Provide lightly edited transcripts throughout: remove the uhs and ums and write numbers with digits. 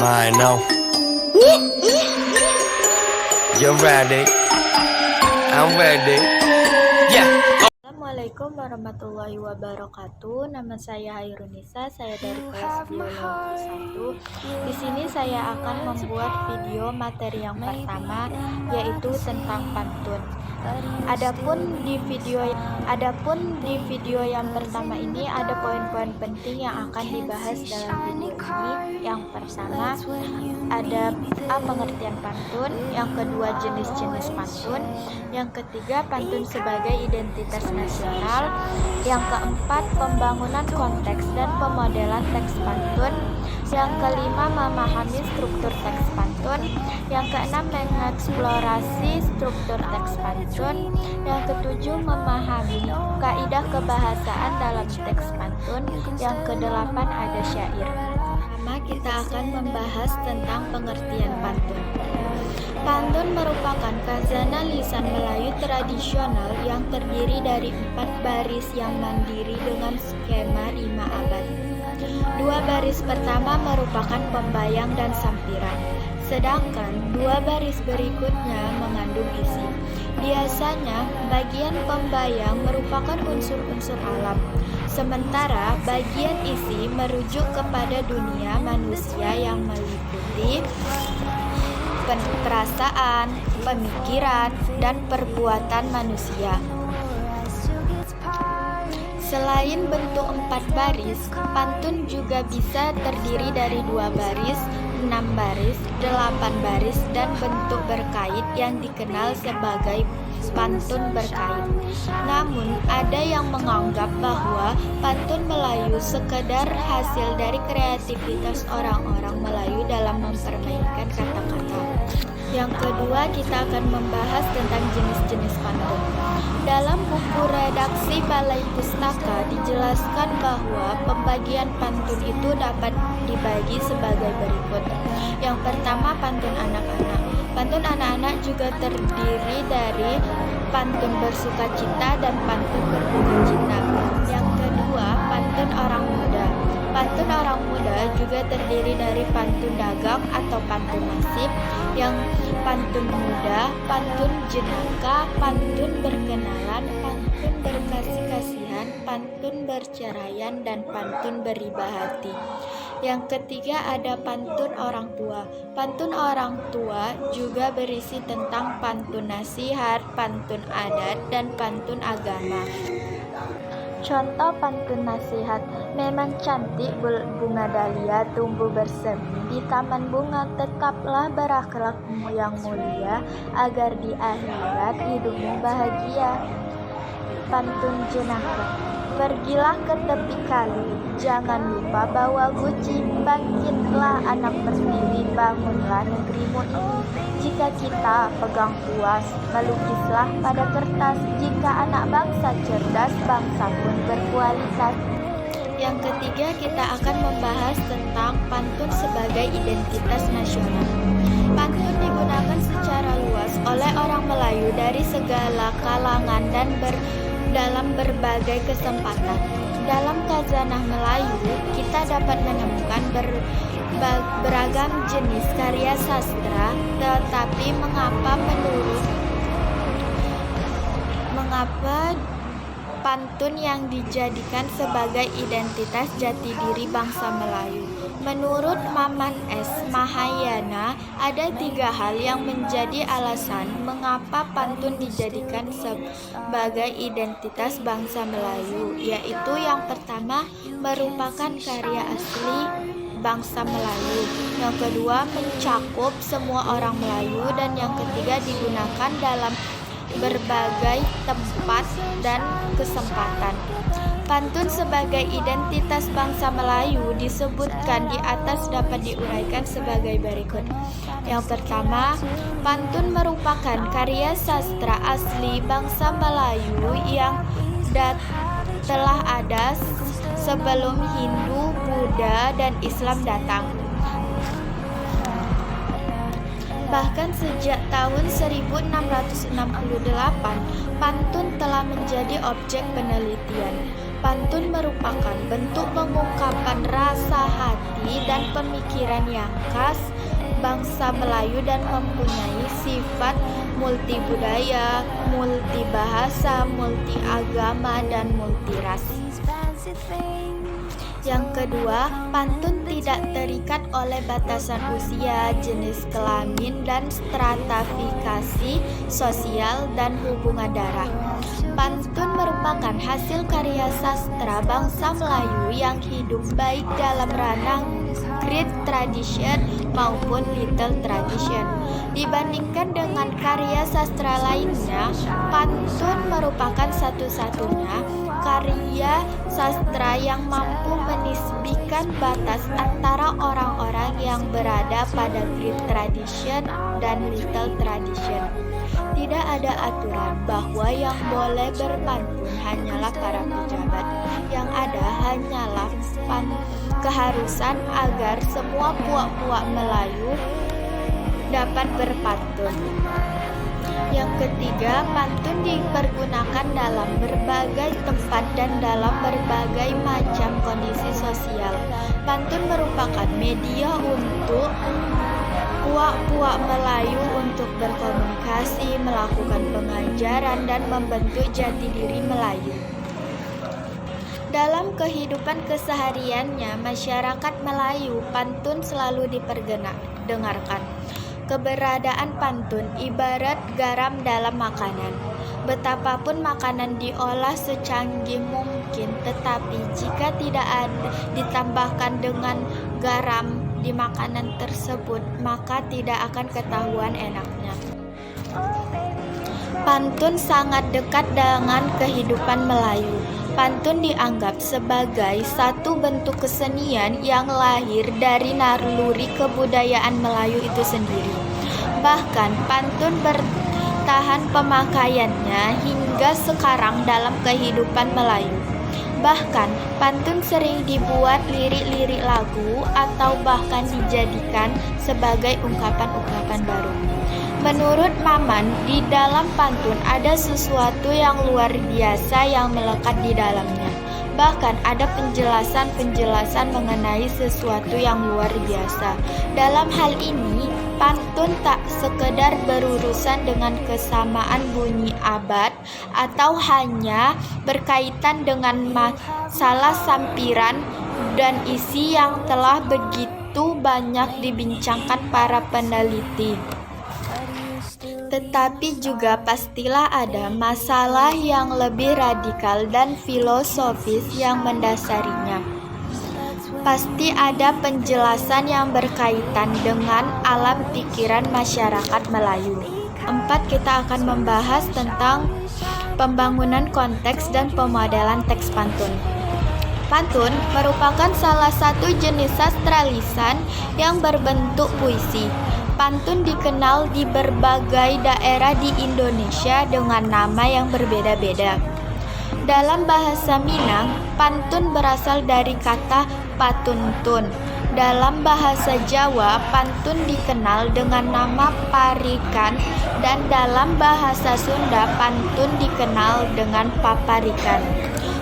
mind now. You're ready. I'm ready. Yeah. Assalamualaikum warahmatullahi wabarakatuh. Nama saya Hairunisa, saya dari kelas biologi 1. Di sini saya akan membuat video materi yang pertama, yaitu tentang pantun. Adapun di video yang pertama ini ada poin-poin penting yang akan dibahas dalam video ini. Yang pertama ada pengertian pantun, yang kedua jenis-jenis pantun, yang ketiga pantun sebagai identitas nasional, yang keempat pembangunan konteks dan pemodelan teks pantun, yang kelima memahami struktur teks pantun, yang keenam mengeksplorasi struktur teks pantun, yang ketujuh memahami kaidah kebahasaan dalam teks pantun, yang kedelapan ada syair. Pertama kita akan membahas tentang pengertian pantun. Pantun merupakan khazanah lisan Melayu tradisional yang terdiri dari 4 baris yang mandiri dengan skema rima abad. 2 baris pertama merupakan pembayang dan sampiran, sedangkan 2 baris berikutnya mengandung isi. Biasanya, bagian pembayang merupakan unsur-unsur alam, sementara bagian isi merujuk kepada dunia manusia yang meliputi perasaan, pemikiran, dan perbuatan manusia. Selain bentuk 4 baris, pantun juga bisa terdiri dari 2 baris, 6 baris, 8 baris, dan bentuk berkait yang dikenal sebagai pantun berkait. Namun, ada yang menganggap bahwa pantun Melayu sekedar hasil dari kreativitas orang-orang Melayu dalam mempermainkan kata-kata. Yang kedua, kita akan membahas tentang jenis-jenis pantun. Dalam buku redaksi Balai Pustaka dijelaskan bahwa pembagian pantun itu dapat dibagi sebagai berikut. Yang pertama, pantun anak-anak. Pantun anak-anak juga terdiri dari pantun bersukacita dan pantun berdukacita. Yang kedua, pantun orang muda. Pantun orang muda juga terdiri dari pantun dagang atau pantun nasib, yang pantun muda, pantun jenaka, pantun berkenalan, pantun berkasih-kasihan, pantun berceraian, dan pantun beriba hati. Yang ketiga ada pantun orang tua. Pantun orang tua juga berisi tentang pantun nasihat, pantun adat, dan pantun agama. Contoh pantun nasihat, memang cantik bunga dahlia tumbuh bersemi di taman bunga, tetaplah berakhlakmu yang mulia agar di akhirat hidupmu bahagia. Pantun jenaka, pergilah ke tepi kali, jangan lupa bawa guci, bangkitlah anak pertiwi, bangunlah negerimu ini. Jika kita pegang puas, melukislah pada kertas, jika anak bangsa cerdas, bangsa pun berkualitas. Yang ketiga, kita akan membahas tentang pantun sebagai identitas nasional. Pantun digunakan secara luas oleh orang Melayu dari segala kalangan dan dalam berbagai kesempatan. Dalam khazanah Melayu, kita dapat menemukan beragam jenis karya sastra, tetapi mengapa pantun yang dijadikan sebagai identitas jati diri bangsa Melayu? Menurut Maman S. Mahayana, ada 3 hal yang menjadi alasan mengapa pantun dijadikan sebagai identitas bangsa Melayu, yaitu yang pertama, merupakan karya asli bangsa Melayu, yang kedua, mencakup semua orang Melayu, dan yang ketiga, digunakan dalam berbagai tempat dan kesempatan. Pantun sebagai identitas bangsa Melayu disebutkan di atas dapat diuraikan sebagai berikut. Yang pertama, pantun merupakan karya sastra asli bangsa Melayu yang telah ada sebelum Hindu, Buddha, dan Islam datang. Bahkan sejak tahun 1668, pantun telah menjadi objek penelitian. Pantun merupakan bentuk mengungkapkan rasa hati dan pemikiran yang khas bangsa Melayu dan mempunyai sifat multibudaya, multibahasa, multiagama, dan multiras. Yang kedua, pantun tidak terikat oleh batasan usia, jenis kelamin, dan stratifikasi sosial dan hubungan darah. Pantun merupakan hasil karya sastra bangsa Melayu yang hidup baik dalam ranah great tradition maupun little tradition. Dibandingkan dengan karya sastra lainnya, pantun merupakan satu-satunya karya sastra yang mampu menisbikan batas antara orang-orang yang berada pada great tradition dan little tradition. Tidak ada aturan bahwa yang boleh berpantun hanyalah para pejabat. Yang ada hanyalah keharusan agar semua puak-puak Melayu dapat berpantun. Yang ketiga, pantun dipergunakan dalam berbagai tempat dan dalam berbagai macam kondisi sosial. Pantun merupakan media untuk puak-puak Melayu untuk berkomunikasi, melakukan pengajaran, dan membentuk jati diri Melayu. Dalam kehidupan kesehariannya, masyarakat Melayu, pantun selalu diperdengarkan. Keberadaan pantun ibarat garam dalam makanan. Betapapun makanan diolah secanggih mungkin, tetapi jika tidak ditambahkan dengan garam di makanan tersebut, maka tidak akan ketahuan enaknya. Pantun sangat dekat dengan kehidupan Melayu. Pantun dianggap sebagai satu bentuk kesenian yang lahir dari naluri kebudayaan Melayu itu sendiri. Bahkan pantun bertahan pemakaiannya hingga sekarang dalam kehidupan Melayu. Bahkan pantun sering dibuat lirik-lirik lagu atau bahkan dijadikan sebagai ungkapan-ungkapan baru. Menurut Maman, di dalam pantun ada sesuatu yang luar biasa yang melekat di dalamnya. Bahkan ada penjelasan-penjelasan mengenai sesuatu yang luar biasa. Dalam hal ini, pantun tak sekedar berurusan dengan kesamaan bunyi abad atau hanya berkaitan dengan masalah sampiran dan isi yang telah begitu banyak dibincangkan para peneliti. Tetapi juga pastilah ada masalah yang lebih radikal dan filosofis yang mendasarinya. Pasti ada penjelasan yang berkaitan dengan alam pikiran masyarakat Melayu. 4. Kita akan membahas tentang pembangunan konteks dan pemodelan teks pantun. Pantun merupakan salah satu jenis sastra lisan yang berbentuk puisi. Pantun dikenal di berbagai daerah di Indonesia dengan nama yang berbeda-beda. Dalam bahasa Minang, pantun berasal dari kata patuntun. Dalam bahasa Jawa, pantun dikenal dengan nama parikan, dan dalam bahasa Sunda, pantun dikenal dengan paparikan.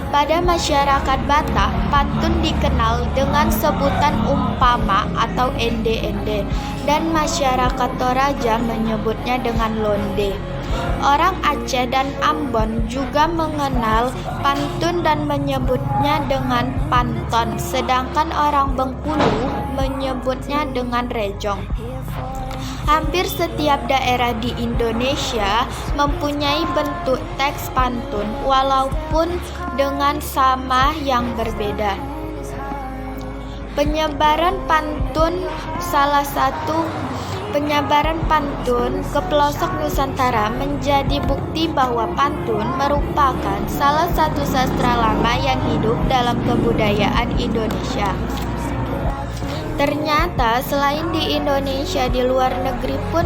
Pada masyarakat Batak, pantun dikenal dengan sebutan umpama atau ende-ende, dan masyarakat Toraja menyebutnya dengan londe. Orang Aceh dan Ambon juga mengenal pantun dan menyebutnya dengan panton, sedangkan orang Bengkulu menyebutnya dengan rejong. Hampir setiap daerah di Indonesia mempunyai bentuk teks pantun walaupun dengan sama yang berbeda. Penyebaran pantun ke pelosok Nusantara menjadi bukti bahwa pantun merupakan salah satu sastra lama yang hidup dalam kebudayaan Indonesia. Ternyata selain di Indonesia, di luar negeri pun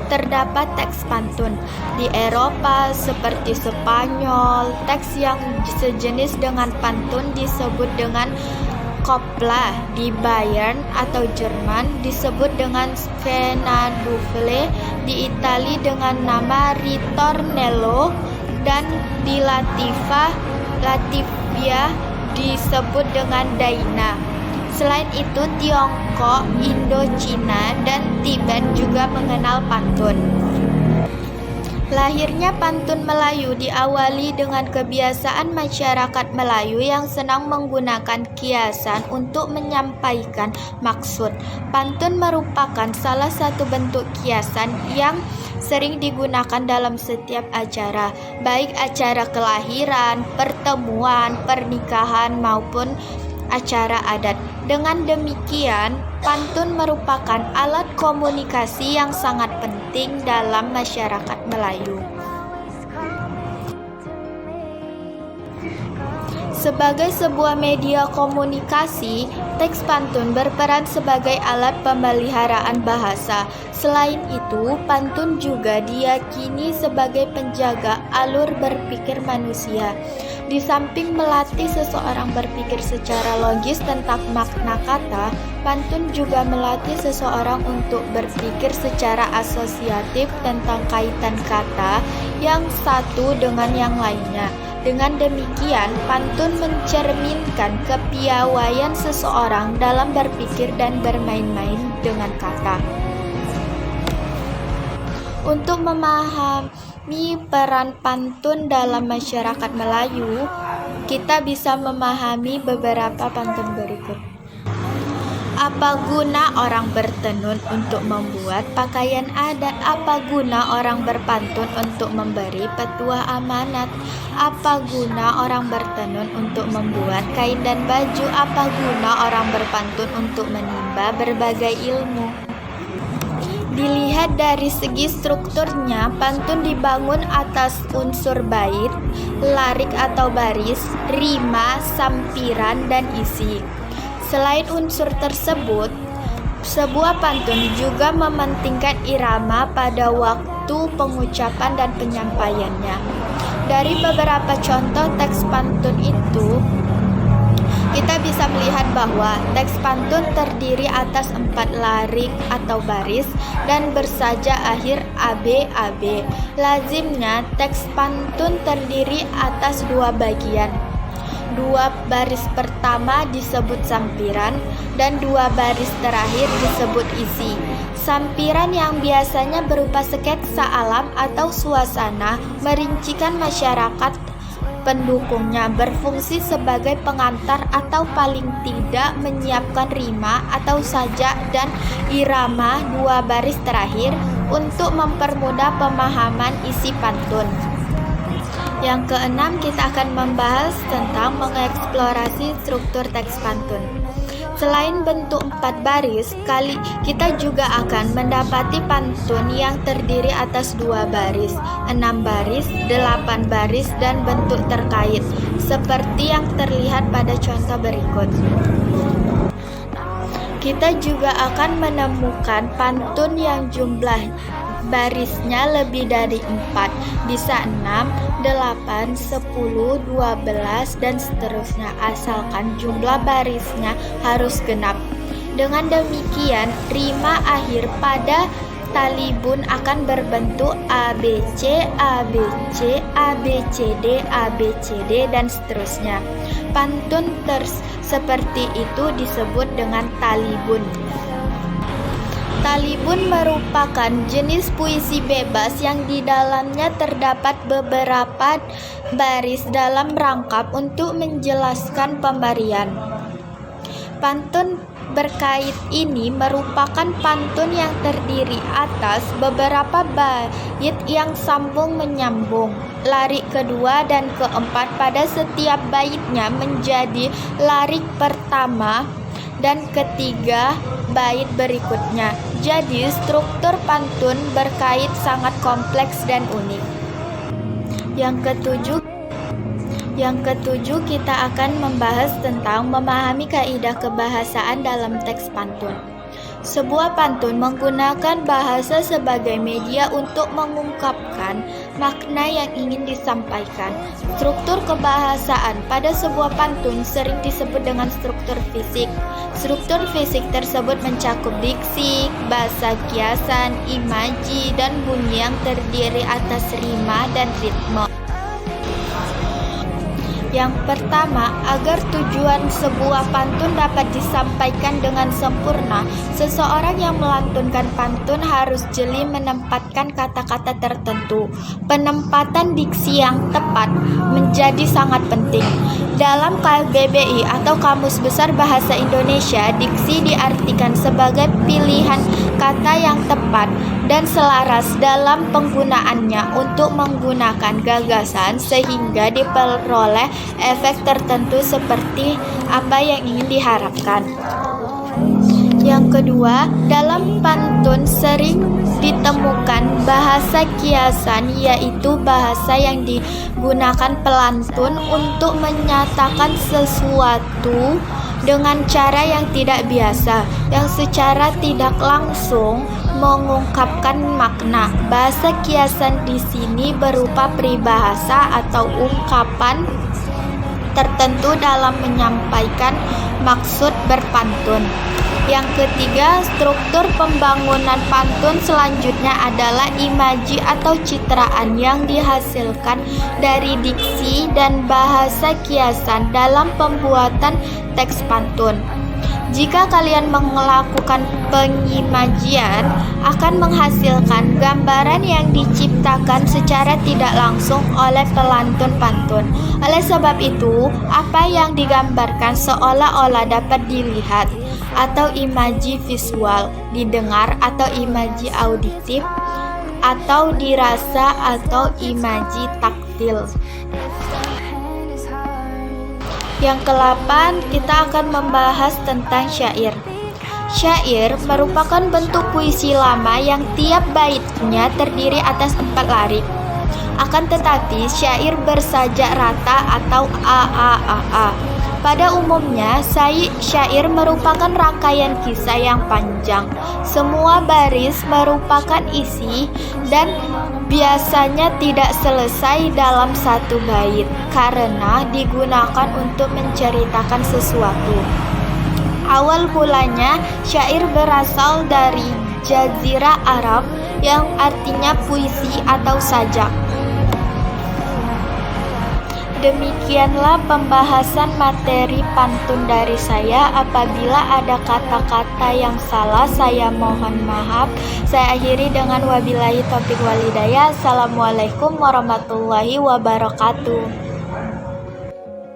terdapat teks pantun. Di Eropa seperti Spanyol, teks yang sejenis dengan pantun disebut dengan copla. Di Bayern atau Jerman disebut dengan scenandufle, di Italia dengan nama ritornello, dan di Arabia disebut dengan daina. Selain itu, Tiongkok, Indochina, dan Tibet juga mengenal pantun. Lahirnya pantun Melayu diawali dengan kebiasaan masyarakat Melayu yang senang menggunakan kiasan untuk menyampaikan maksud. Pantun merupakan salah satu bentuk kiasan yang sering digunakan dalam setiap acara, baik acara kelahiran, pertemuan, pernikahan, maupun acara adat. Dengan demikian, pantun merupakan alat komunikasi yang sangat penting dalam masyarakat Melayu. Sebagai sebuah media komunikasi, teks pantun berperan sebagai alat pemeliharaan bahasa. Selain itu, pantun juga diyakini sebagai penjaga alur berpikir manusia. Di samping melatih seseorang berpikir secara logis tentang makna kata, pantun juga melatih seseorang untuk berpikir secara asosiatif tentang kaitan kata yang satu dengan yang lainnya. Dengan demikian, pantun mencerminkan kepiawaian seseorang dalam berpikir dan bermain-main dengan kata. Untuk memahami peran pantun dalam masyarakat Melayu, kita bisa memahami beberapa pantun berikut. Apa guna orang bertenun untuk membuat pakaian adat? Apa guna orang berpantun untuk memberi petuah amanat? Apa guna orang bertenun untuk membuat kain dan baju? Apa guna orang berpantun untuk menimba berbagai ilmu? Dilihat dari segi strukturnya, pantun dibangun atas unsur bait, larik atau baris, rima, sampiran, dan isi. Selain unsur tersebut, sebuah pantun juga mementingkan irama pada waktu pengucapan dan penyampaiannya. Dari beberapa contoh teks pantun itu, kita bisa melihat bahwa teks pantun terdiri atas 4 larik atau baris dan bersaja akhir AB. Lazimnya, teks pantun terdiri atas 2 bagian. 2 baris pertama disebut sampiran dan 2 baris terakhir disebut isi. Sampiran yang biasanya berupa sketsa alam atau suasana merincikan masyarakat pendukungnya, berfungsi sebagai pengantar atau paling tidak menyiapkan rima atau sajak dan irama 2 baris terakhir untuk mempermudah pemahaman isi pantun. Yang keenam, kita akan membahas tentang mengeksplorasi struktur teks pantun. Selain bentuk 4 baris, kita juga akan mendapati pantun yang terdiri atas 2 baris, 6 baris, 8 baris, dan bentuk terkait, seperti yang terlihat pada contoh berikut. Kita juga akan menemukan pantun yang jumlah barisnya lebih dari 4, bisa 6, 8, 10, 12, dan seterusnya, asalkan jumlah barisnya harus genap. Dengan demikian, rima akhir pada talibun akan berbentuk ABC, ABC, ABCD, ABCD, dan seterusnya. Pantun seperti itu disebut dengan talibun. Talibun merupakan jenis puisi bebas yang di dalamnya terdapat beberapa baris dalam rangkap untuk menjelaskan pembarian. Pantun berkait ini merupakan pantun yang terdiri atas beberapa bait yang sambung menyambung. Larik kedua dan keempat pada setiap baitnya menjadi larik pertama dan ketiga bait berikutnya. Jadi struktur pantun berkait sangat kompleks dan unik. Yang ketujuh, kita akan membahas tentang memahami kaidah kebahasaan dalam teks pantun. Sebuah pantun menggunakan bahasa sebagai media untuk mengungkapkan makna yang ingin disampaikan. Struktur kebahasaan pada sebuah pantun sering disebut dengan struktur fisik. Struktur fisik tersebut mencakup diksi, bahasa kiasan, imaji, dan bunyi yang terdiri atas rima dan ritme. Yang pertama, agar tujuan sebuah pantun dapat disampaikan dengan sempurna, seseorang yang melantunkan pantun harus jeli menempatkan kata-kata tertentu. Penempatan diksi yang tepat menjadi sangat penting. Dalam KBBI atau Kamus Besar Bahasa Indonesia, diksi diartikan sebagai pilihan kata yang tepat dan selaras dalam penggunaannya untuk menggunakan gagasan sehingga diperoleh efek tertentu seperti apa yang ingin diharapkan. Yang kedua, dalam pantun sering ditemukan bahasa kiasan, yaitu bahasa yang digunakan pelantun untuk menyatakan sesuatu dengan cara yang tidak biasa, yang secara tidak langsung mengungkapkan makna. Bahasa kiasan di sini berupa peribahasa atau ungkapan tertentu dalam menyampaikan maksud berpantun. Yang ketiga, struktur pembangunan pantun selanjutnya adalah imaji atau citraan yang dihasilkan dari diksi dan bahasa kiasan dalam pembuatan teks pantun. Jika kalian melakukan pengimajian, akan menghasilkan gambaran yang diciptakan secara tidak langsung oleh pelantun pantun. Oleh sebab itu, apa yang digambarkan seolah-olah dapat dilihat atau imaji visual, didengar atau imaji auditif, atau dirasa atau imaji taktil. Yang ke-8, kita akan membahas tentang syair. Syair merupakan bentuk puisi lama yang tiap baitnya terdiri atas 4 larik. Akan tetapi, syair bersajak rata atau AAAA. Pada umumnya, syair merupakan rangkaian kisah yang panjang. Semua baris merupakan isi dan biasanya tidak selesai dalam satu bait karena digunakan untuk menceritakan sesuatu. Awal mulanya, syair berasal dari Jazirah Arab yang artinya puisi atau sajak. Demikianlah pembahasan materi pantun dari saya. Apabila ada kata-kata yang salah, saya mohon maaf. Saya akhiri dengan wabillahi taufiq wal hidayah. Assalamualaikum warahmatullahi wabarakatuh.